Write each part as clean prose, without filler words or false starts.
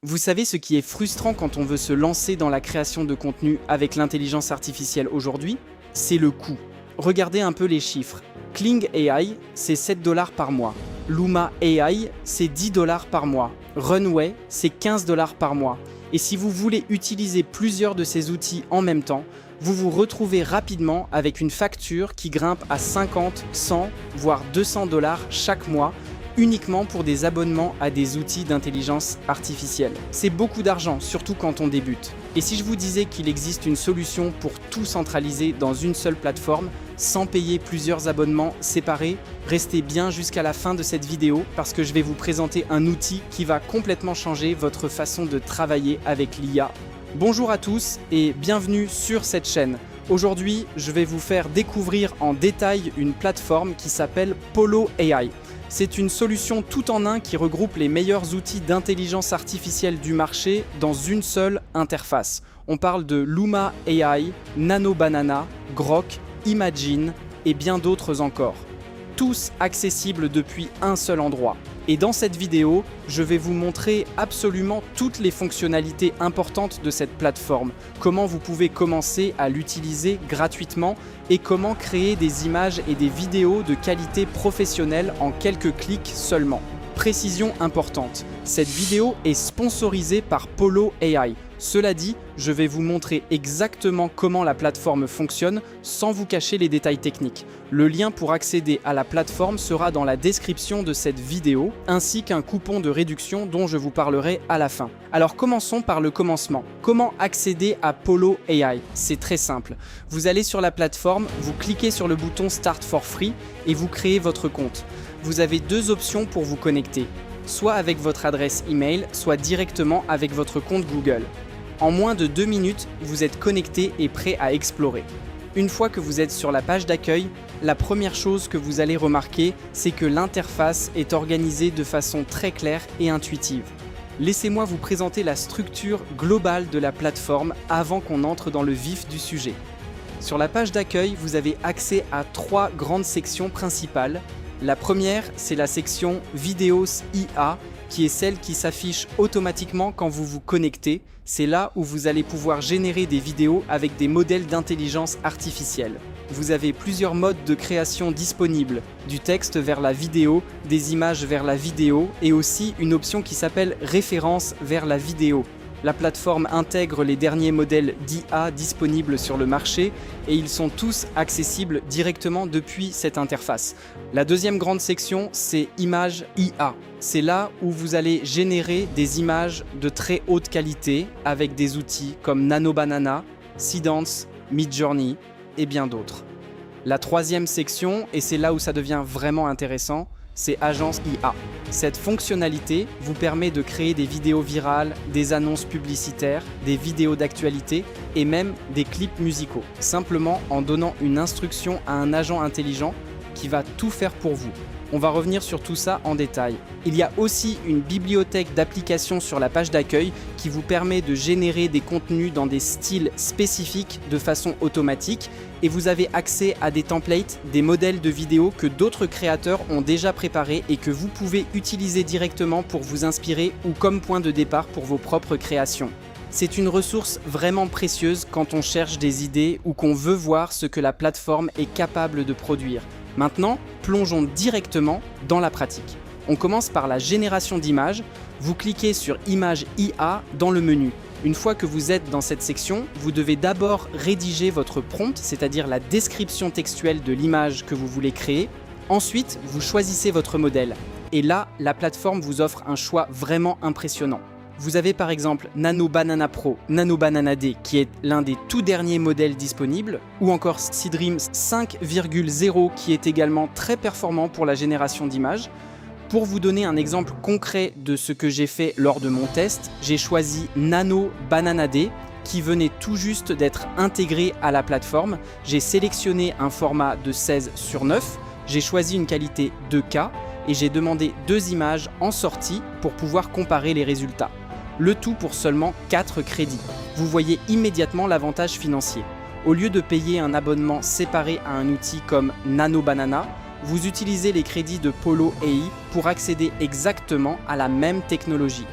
Vous savez ce qui est frustrant quand on veut se lancer dans la création de contenu avec l'intelligence artificielle aujourd'hui? C'est le coût. Regardez un peu les chiffres. Kling AI, c'est 7 $ par mois. Luma AI, c'est 10 $ par mois. Runway, c'est 15 $ par mois. Et si vous voulez utiliser plusieurs de ces outils en même temps, vous vous retrouvez rapidement avec une facture qui grimpe à 50, 100, voire 200 $ chaque mois, uniquement pour des abonnements à des outils d'intelligence artificielle. C'est beaucoup d'argent, surtout quand on débute. Et si je vous disais qu'il existe une solution pour tout centraliser dans une seule plateforme, sans payer plusieurs abonnements séparés, restez bien jusqu'à la fin de cette vidéo parce que je vais vous présenter un outil qui va complètement changer votre façon de travailler avec l'IA. Bonjour à tous et bienvenue sur cette chaîne. Aujourd'hui, je vais vous faire découvrir en détail une plateforme qui s'appelle Polo AI. C'est une solution tout en un qui regroupe les meilleurs outils d'intelligence artificielle du marché dans une seule interface. On parle de Luma AI, Nano Banana, Grok, Imagine et bien d'autres encore. Tous accessibles depuis un seul endroit. Et dans cette vidéo, je vais vous montrer absolument toutes les fonctionnalités importantes de cette plateforme, comment vous pouvez commencer à l'utiliser gratuitement et comment créer des images et des vidéos de qualité professionnelle en quelques clics seulement. Précision importante, cette vidéo est sponsorisée par Polo AI. Cela dit, je vais vous montrer exactement comment la plateforme fonctionne sans vous cacher les détails techniques. Le lien pour accéder à la plateforme sera dans la description de cette vidéo, ainsi qu'un coupon de réduction dont je vous parlerai à la fin. Alors commençons par le commencement. Comment accéder à Polo AI? C'est très simple. Vous allez sur la plateforme, vous cliquez sur le bouton Start for Free et vous créez votre compte. Vous avez deux options pour vous connecter, soit avec votre adresse email, soit directement avec votre compte Google. En moins de 2 minutes, vous êtes connecté et prêt à explorer. Une fois que vous êtes sur la page d'accueil, la première chose que vous allez remarquer, c'est que l'interface est organisée de façon très claire et intuitive. Laissez-moi vous présenter la structure globale de la plateforme avant qu'on entre dans le vif du sujet. Sur la page d'accueil, vous avez accès à 3 grandes sections principales. La première, c'est la section Vidéos IA, qui est celle qui s'affiche automatiquement quand vous vous connectez. C'est là où vous allez pouvoir générer des vidéos avec des modèles d'intelligence artificielle. Vous avez plusieurs modes de création disponibles, du texte vers la vidéo, des images vers la vidéo et aussi une option qui s'appelle référence vers la vidéo. La plateforme intègre les derniers modèles d'IA disponibles sur le marché et ils sont tous accessibles directement depuis cette interface. La deuxième grande section, c'est Images IA. C'est là où vous allez générer des images de très haute qualité avec des outils comme Nano Banana, Seedance, Midjourney et bien d'autres. La troisième section, et c'est là où ça devient vraiment intéressant, c'est Agence IA. Cette fonctionnalité vous permet de créer des vidéos virales, des annonces publicitaires, des vidéos d'actualité et même des clips musicaux, simplement en donnant une instruction à un agent intelligent qui va tout faire pour vous. On va revenir sur tout ça en détail. Il y a aussi une bibliothèque d'applications sur la page d'accueil qui vous permet de générer des contenus dans des styles spécifiques de façon automatique et vous avez accès à des templates, des modèles de vidéos que d'autres créateurs ont déjà préparés et que vous pouvez utiliser directement pour vous inspirer ou comme point de départ pour vos propres créations. C'est une ressource vraiment précieuse quand on cherche des idées ou qu'on veut voir ce que la plateforme est capable de produire. Maintenant, plongeons directement dans la pratique. On commence par la génération d'images. Vous cliquez sur Images IA dans le menu. Une fois que vous êtes dans cette section, vous devez d'abord rédiger votre prompt, c'est-à-dire la description textuelle de l'image que vous voulez créer. Ensuite, vous choisissez votre modèle. Et là, la plateforme vous offre un choix vraiment impressionnant. Vous avez par exemple Nano Banana Pro, Nano Banana D qui est l'un des tout derniers modèles disponibles, ou encore Seedream 5.0 qui est également très performant pour la génération d'images. Pour vous donner un exemple concret de ce que j'ai fait lors de mon test, j'ai choisi Nano Banana D qui venait tout juste d'être intégré à la plateforme. J'ai sélectionné un format de 16:9, j'ai choisi une qualité 2K et j'ai demandé 2 images en sortie pour pouvoir comparer les résultats. Le tout pour seulement 4 crédits. Vous voyez immédiatement l'avantage financier. Au lieu de payer un abonnement séparé à un outil comme Nano Banana, vous utilisez les crédits de Polo AI pour accéder exactement à la même technologie.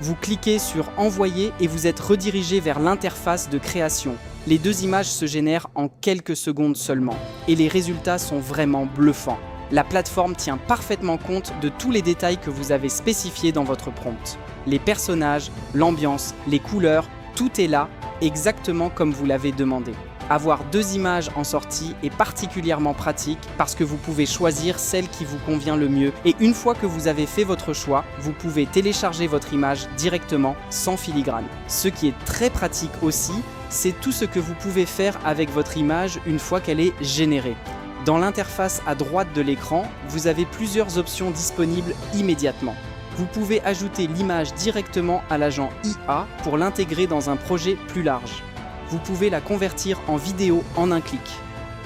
Vous cliquez sur Envoyer et vous êtes redirigé vers l'interface de création. Les deux images se génèrent en quelques secondes seulement et les résultats sont vraiment bluffants. La plateforme tient parfaitement compte de tous les détails que vous avez spécifiés dans votre prompt. Les personnages, l'ambiance, les couleurs, tout est là, exactement comme vous l'avez demandé. Avoir deux images en sortie est particulièrement pratique parce que vous pouvez choisir celle qui vous convient le mieux et une fois que vous avez fait votre choix, vous pouvez télécharger votre image directement sans filigrane. Ce qui est très pratique aussi, c'est tout ce que vous pouvez faire avec votre image une fois qu'elle est générée. Dans l'interface à droite de l'écran, vous avez plusieurs options disponibles immédiatement. Vous pouvez ajouter l'image directement à l'agent IA pour l'intégrer dans un projet plus large. Vous pouvez la convertir en vidéo en un clic.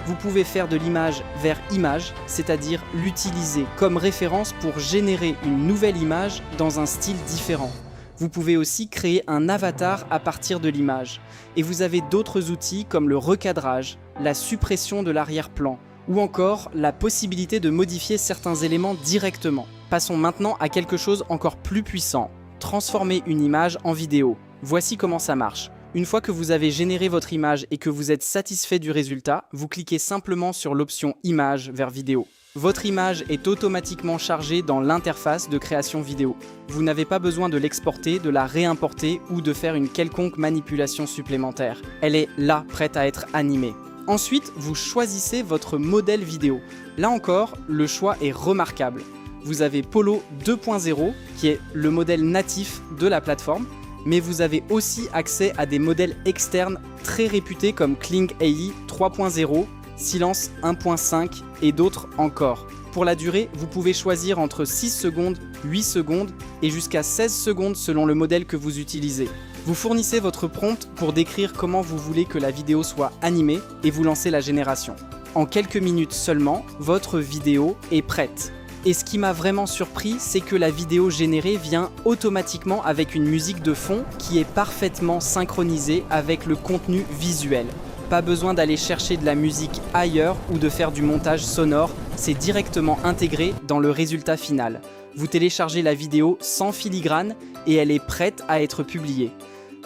Vous pouvez faire de l'image vers image, c'est-à-dire l'utiliser comme référence pour générer une nouvelle image dans un style différent. Vous pouvez aussi créer un avatar à partir de l'image. Et vous avez d'autres outils comme le recadrage, la suppression de l'arrière-plan, ou encore la possibilité de modifier certains éléments directement. Passons maintenant à quelque chose encore plus puissant, transformer une image en vidéo. Voici comment ça marche. Une fois que vous avez généré votre image et que vous êtes satisfait du résultat, vous cliquez simplement sur l'option Image vers vidéo. Votre image est automatiquement chargée dans l'interface de création vidéo. Vous n'avez pas besoin de l'exporter, de la réimporter ou de faire une quelconque manipulation supplémentaire. Elle est là, prête à être animée. Ensuite, vous choisissez votre modèle vidéo. Là encore, le choix est remarquable. Vous avez Polo 2.0, qui est le modèle natif de la plateforme, mais vous avez aussi accès à des modèles externes très réputés comme Kling AI 3.0, Silence 1.5 et d'autres encore. Pour la durée, vous pouvez choisir entre 6 secondes, 8 secondes et jusqu'à 16 secondes selon le modèle que vous utilisez. Vous fournissez votre prompt pour décrire comment vous voulez que la vidéo soit animée et vous lancez la génération. En quelques minutes seulement, votre vidéo est prête. Et ce qui m'a vraiment surpris, c'est que la vidéo générée vient automatiquement avec une musique de fond qui est parfaitement synchronisée avec le contenu visuel. Pas besoin d'aller chercher de la musique ailleurs ou de faire du montage sonore, c'est directement intégré dans le résultat final. Vous téléchargez la vidéo sans filigrane et elle est prête à être publiée.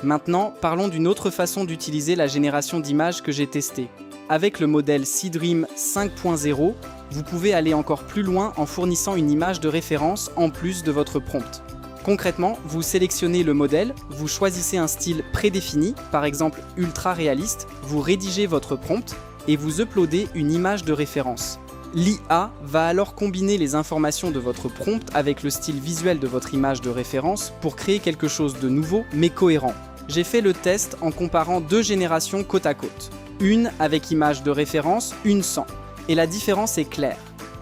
Maintenant, parlons d'une autre façon d'utiliser la génération d'images que j'ai testée. Avec le modèle Seedream 5.0, vous pouvez aller encore plus loin en fournissant une image de référence en plus de votre prompt. Concrètement, vous sélectionnez le modèle, vous choisissez un style prédéfini, par exemple ultra réaliste, vous rédigez votre prompt et vous uploadez une image de référence. L'IA va alors combiner les informations de votre prompt avec le style visuel de votre image de référence pour créer quelque chose de nouveau mais cohérent. J'ai fait le test en comparant deux générations côte à côte. Une avec image de référence, une sans. Et la différence est claire.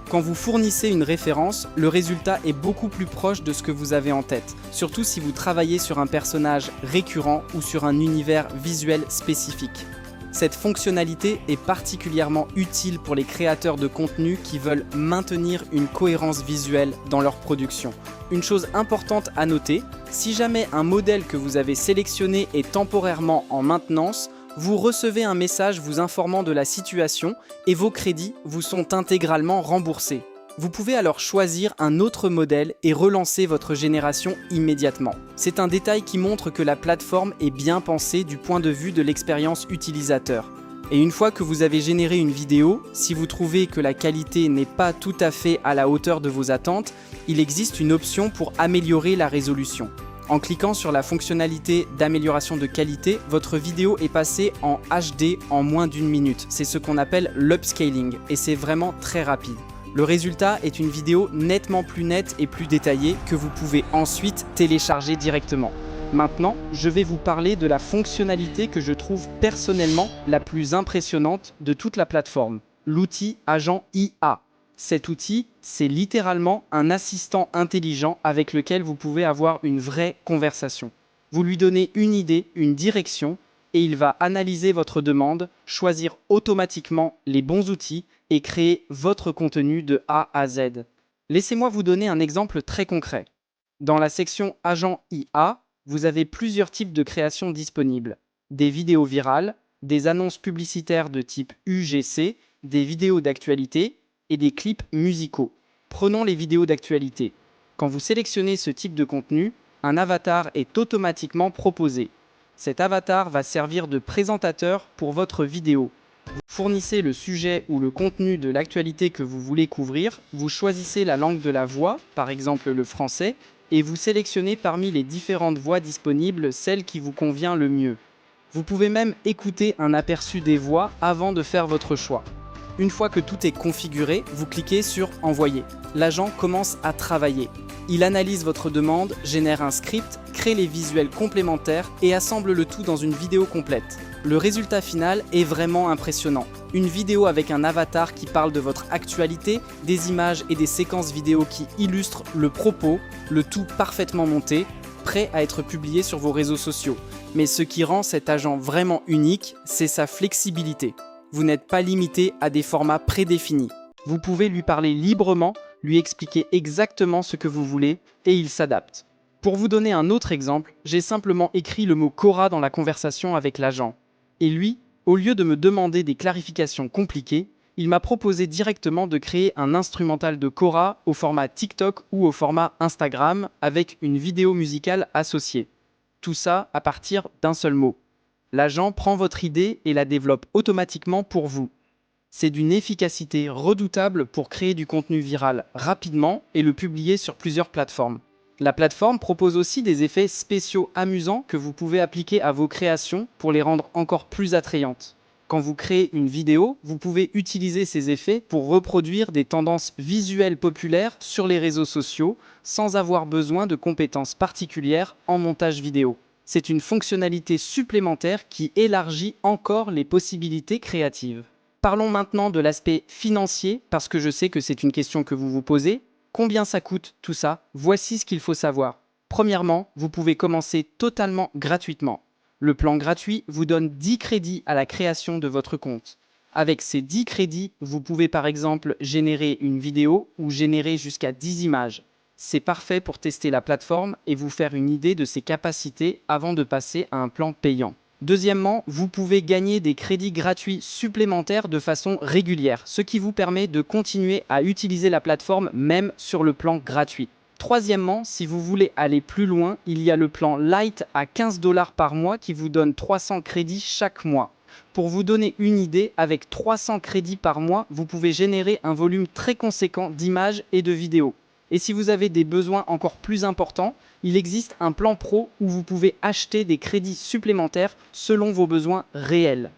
Quand vous fournissez une référence, le résultat est beaucoup plus proche de ce que vous avez en tête, surtout si vous travaillez sur un personnage récurrent ou sur un univers visuel spécifique. Cette fonctionnalité est particulièrement utile pour les créateurs de contenu qui veulent maintenir une cohérence visuelle dans leur production. Une chose importante à noter, si jamais un modèle que vous avez sélectionné est temporairement en maintenance, vous recevez un message vous informant de la situation et vos crédits vous sont intégralement remboursés. Vous pouvez alors choisir un autre modèle et relancer votre génération immédiatement. C'est un détail qui montre que la plateforme est bien pensée du point de vue de l'expérience utilisateur. Et une fois que vous avez généré une vidéo, si vous trouvez que la qualité n'est pas tout à fait à la hauteur de vos attentes, il existe une option pour améliorer la résolution. En cliquant sur la fonctionnalité d'amélioration de qualité, votre vidéo est passée en HD en moins d'une minute. C'est ce qu'on appelle l'upscaling et c'est vraiment très rapide. Le résultat est une vidéo nettement plus nette et plus détaillée que vous pouvez ensuite télécharger directement. Maintenant, je vais vous parler de la fonctionnalité que je trouve personnellement la plus impressionnante de toute la plateforme, l'outil Agent IA. Cet outil, c'est littéralement un assistant intelligent avec lequel vous pouvez avoir une vraie conversation. Vous lui donnez une idée, une direction, et il va analyser votre demande, choisir automatiquement les bons outils et créer votre contenu de A à Z. Laissez-moi vous donner un exemple très concret. Dans la section Agent IA, vous avez plusieurs types de créations disponibles. Des vidéos virales, des annonces publicitaires de type UGC, des vidéos d'actualité, et des clips musicaux. Prenons les vidéos d'actualité. Quand vous sélectionnez ce type de contenu, un avatar est automatiquement proposé. Cet avatar va servir de présentateur pour votre vidéo. Vous fournissez le sujet ou le contenu de l'actualité que vous voulez couvrir, vous choisissez la langue de la voix, par exemple le français, et vous sélectionnez parmi les différentes voix disponibles celle qui vous convient le mieux. Vous pouvez même écouter un aperçu des voix avant de faire votre choix. Une fois que tout est configuré, vous cliquez sur « Envoyer ». L'agent commence à travailler. Il analyse votre demande, génère un script, crée les visuels complémentaires et assemble le tout dans une vidéo complète. Le résultat final est vraiment impressionnant. Une vidéo avec un avatar qui parle de votre actualité, des images et des séquences vidéo qui illustrent le propos, le tout parfaitement monté, prêt à être publié sur vos réseaux sociaux. Mais ce qui rend cet agent vraiment unique, c'est sa flexibilité. Vous n'êtes pas limité à des formats prédéfinis. Vous pouvez lui parler librement, lui expliquer exactement ce que vous voulez et il s'adapte. Pour vous donner un autre exemple, j'ai simplement écrit le mot Quora dans la conversation avec l'agent. Et lui, au lieu de me demander des clarifications compliquées, il m'a proposé directement de créer un instrumental de Quora au format TikTok ou au format Instagram avec une vidéo musicale associée. Tout ça à partir d'un seul mot. L'agent prend votre idée et la développe automatiquement pour vous. C'est d'une efficacité redoutable pour créer du contenu viral rapidement et le publier sur plusieurs plateformes. La plateforme propose aussi des effets spéciaux amusants que vous pouvez appliquer à vos créations pour les rendre encore plus attrayantes. Quand vous créez une vidéo, vous pouvez utiliser ces effets pour reproduire des tendances visuelles populaires sur les réseaux sociaux sans avoir besoin de compétences particulières en montage vidéo. C'est une fonctionnalité supplémentaire qui élargit encore les possibilités créatives. Parlons maintenant de l'aspect financier, parce que je sais que c'est une question que vous vous posez. Combien ça coûte tout ça? Voici ce qu'il faut savoir. Premièrement, vous pouvez commencer totalement gratuitement. Le plan gratuit vous donne 10 crédits à la création de votre compte. Avec ces 10 crédits, vous pouvez par exemple générer une vidéo ou générer jusqu'à 10 images. C'est parfait pour tester la plateforme et vous faire une idée de ses capacités avant de passer à un plan payant. Deuxièmement, vous pouvez gagner des crédits gratuits supplémentaires de façon régulière, ce qui vous permet de continuer à utiliser la plateforme même sur le plan gratuit. Troisièmement, si vous voulez aller plus loin, il y a le plan Lite à 15 $ par mois qui vous donne 300 crédits chaque mois. Pour vous donner une idée, avec 300 crédits par mois, vous pouvez générer un volume très conséquent d'images et de vidéos. Et si vous avez des besoins encore plus importants, il existe un plan pro où vous pouvez acheter des crédits supplémentaires selon vos besoins réels.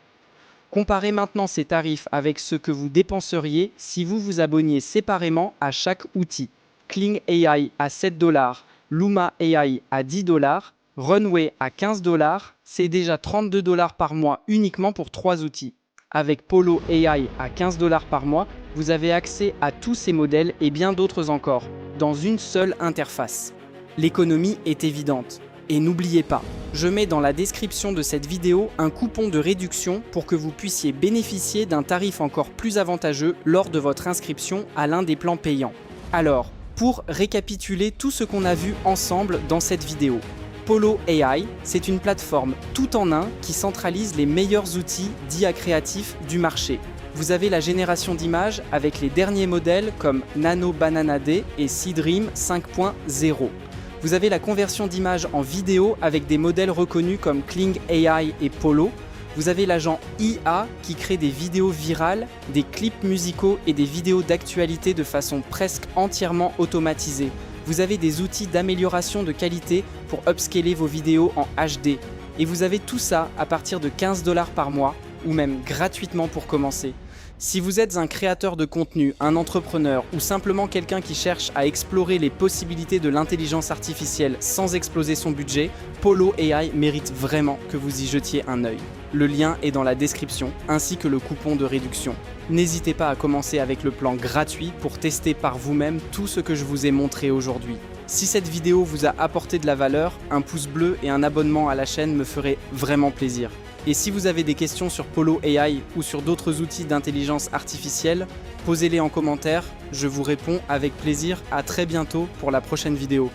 Comparez maintenant ces tarifs avec ce que vous dépenseriez si vous vous abonniez séparément à chaque outil. Kling AI à 7 $, Luma AI à 10 $, Runway à 15 $, c'est déjà 32 $ par mois uniquement pour 3 outils. Avec Polo AI à 15 $ par mois, vous avez accès à tous ces modèles et bien d'autres encore, dans une seule interface. L'économie est évidente. Et n'oubliez pas, je mets dans la description de cette vidéo un coupon de réduction pour que vous puissiez bénéficier d'un tarif encore plus avantageux lors de votre inscription à l'un des plans payants. Alors, pour récapituler tout ce qu'on a vu ensemble dans cette vidéo. Polo AI, c'est une plateforme tout en un qui centralise les meilleurs outils d'IA créatifs du marché. Vous avez la génération d'images avec les derniers modèles comme Nano Banana D et Seedream 5.0. Vous avez la conversion d'images en vidéo avec des modèles reconnus comme Kling AI et Polo. Vous avez l'agent IA qui crée des vidéos virales, des clips musicaux et des vidéos d'actualité de façon presque entièrement automatisée. Vous avez des outils d'amélioration de qualité pour upscaler vos vidéos en HD. Et vous avez tout ça à partir de 15 $ par mois, ou même gratuitement pour commencer. Si vous êtes un créateur de contenu, un entrepreneur ou simplement quelqu'un qui cherche à explorer les possibilités de l'intelligence artificielle sans exploser son budget, Polo AI mérite vraiment que vous y jetiez un œil. Le lien est dans la description, ainsi que le coupon de réduction. N'hésitez pas à commencer avec le plan gratuit pour tester par vous-même tout ce que je vous ai montré aujourd'hui. Si cette vidéo vous a apporté de la valeur, un pouce bleu et un abonnement à la chaîne me feraient vraiment plaisir. Et si vous avez des questions sur Polo AI ou sur d'autres outils d'intelligence artificielle, posez-les en commentaire, je vous réponds avec plaisir. À très bientôt pour la prochaine vidéo.